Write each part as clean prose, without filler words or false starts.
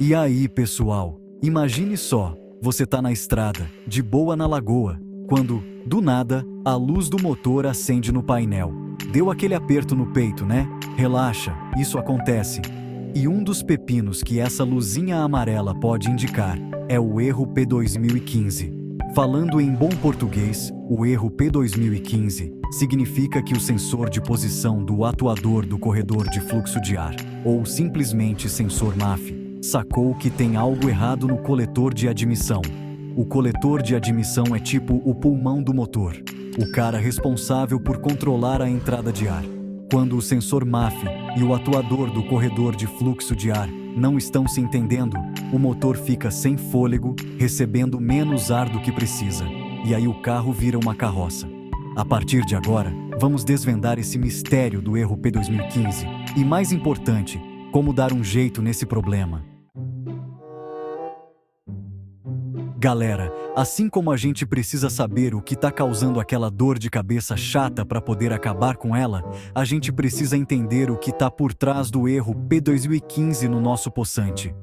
E aí, pessoal, imagine só, você tá na estrada, de boa na lagoa, quando, do nada, a luz do motor acende no painel. Deu aquele aperto no peito, né? Relaxa, isso acontece. E um dos pepinos que essa luzinha amarela pode indicar é o erro P2015. Falando em bom português, o erro P2015 significa que o sensor de posição do atuador do corredor de fluxo de ar, ou simplesmente sensor MAF, sacou que tem algo errado no coletor de admissão. O coletor de admissão é tipo o pulmão do motor, o cara responsável por controlar a entrada de ar. Quando o sensor MAF e o atuador do corredor de fluxo de ar não estão se entendendo, o motor fica sem fôlego, recebendo menos ar do que precisa, e aí o carro vira uma carroça. A partir de agora, vamos desvendar esse mistério do erro P2015 e, mais importante, como dar um jeito nesse problema. Galera, assim como a gente precisa saber o que está causando aquela dor de cabeça chata para poder acabar com ela, a gente precisa entender o que está por trás do erro P2015 no nosso poçante.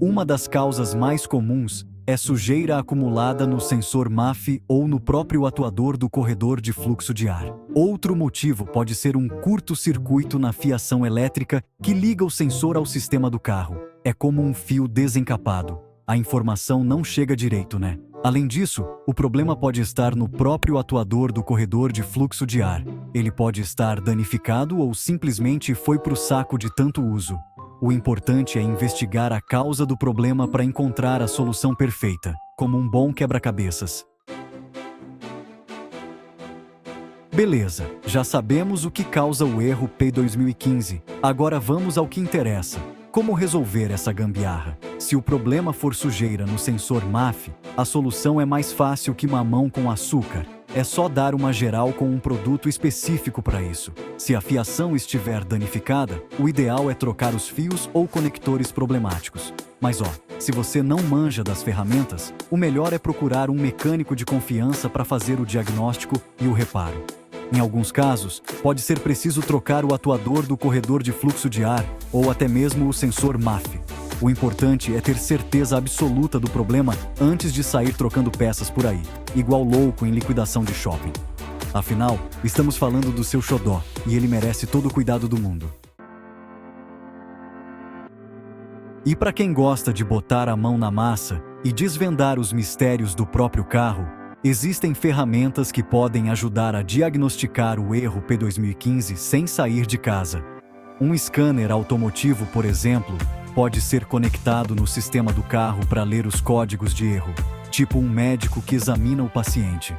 Uma das causas mais comuns é sujeira acumulada no sensor MAF ou no próprio atuador do corredor de fluxo de ar. Outro motivo pode ser um curto-circuito na fiação elétrica que liga o sensor ao sistema do carro. É como um fio desencapado. A informação não chega direito, né? Além disso, o problema pode estar no próprio atuador do corredor de fluxo de ar. Ele pode estar danificado ou simplesmente foi pro saco de tanto uso. O importante é investigar a causa do problema para encontrar a solução perfeita, como um bom quebra-cabeças. Beleza, já sabemos o que causa o erro P2015. Agora vamos ao que interessa. Como resolver essa gambiarra? Se o problema for sujeira no sensor MAF, a solução é mais fácil que mamão com açúcar. É só dar uma geral com um produto específico para isso. Se a fiação estiver danificada, o ideal é trocar os fios ou conectores problemáticos. Mas se você não manja das ferramentas, o melhor é procurar um mecânico de confiança para fazer o diagnóstico e o reparo. Em alguns casos, pode ser preciso trocar o atuador do corredor de fluxo de ar ou até mesmo o sensor MAF. O importante é ter certeza absoluta do problema antes de sair trocando peças por aí, igual louco em liquidação de shopping. Afinal, estamos falando do seu xodó e ele merece todo o cuidado do mundo. E para quem gosta de botar a mão na massa e desvendar os mistérios do próprio carro, existem ferramentas que podem ajudar a diagnosticar o erro P2015 sem sair de casa. Um scanner automotivo, por exemplo, pode ser conectado no sistema do carro para ler os códigos de erro, tipo um médico que examina o paciente.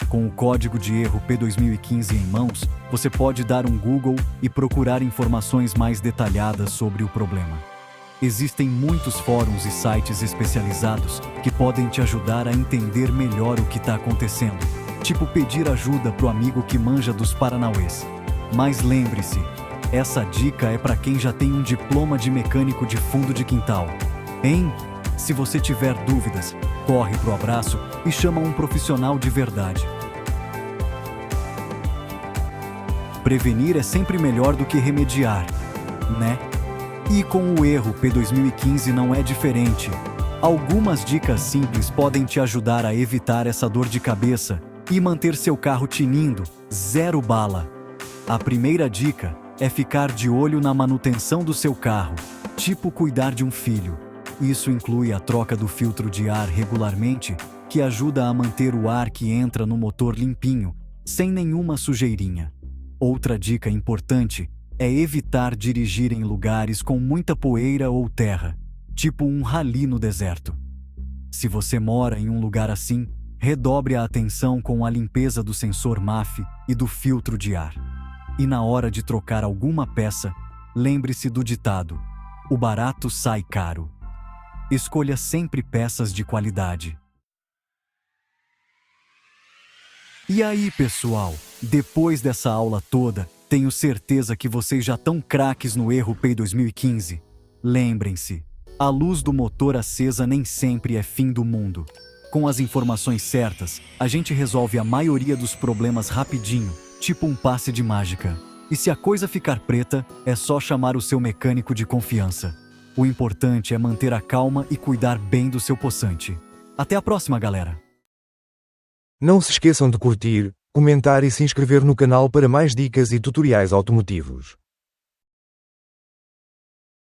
Com o código de erro P2015 em mãos, você pode dar um Google e procurar informações mais detalhadas sobre o problema. Existem muitos fóruns e sites especializados que podem te ajudar a entender melhor o que está acontecendo, tipo pedir ajuda pro amigo que manja dos paranauês. Mas lembre-se, essa dica é para quem já tem um diploma de mecânico de fundo de quintal. Hein? Se você tiver dúvidas, corre pro abraço e chama um profissional de verdade. Prevenir é sempre melhor do que remediar, né? E com o erro P2015 não é diferente. Algumas dicas simples podem te ajudar a evitar essa dor de cabeça e manter seu carro tinindo, zero bala. A primeira dica é ficar de olho na manutenção do seu carro, tipo cuidar de um filho. Isso inclui a troca do filtro de ar regularmente, que ajuda a manter o ar que entra no motor limpinho, sem nenhuma sujeirinha. Outra dica importante é evitar dirigir em lugares com muita poeira ou terra, tipo um rally no deserto. Se você mora em um lugar assim, redobre a atenção com a limpeza do sensor MAF e do filtro de ar. E na hora de trocar alguma peça, lembre-se do ditado: o barato sai caro. Escolha sempre peças de qualidade. E aí, pessoal, depois dessa aula toda, tenho certeza que vocês já estão craques no erro P2015. Lembrem-se, a luz do motor acesa nem sempre é fim do mundo. Com as informações certas, a gente resolve a maioria dos problemas rapidinho, tipo um passe de mágica. E se a coisa ficar preta, é só chamar o seu mecânico de confiança. O importante é manter a calma e cuidar bem do seu poçante. Até a próxima, galera! Não se esqueçam de curtir, comentar e se inscrever no canal para mais dicas e tutoriais automotivos.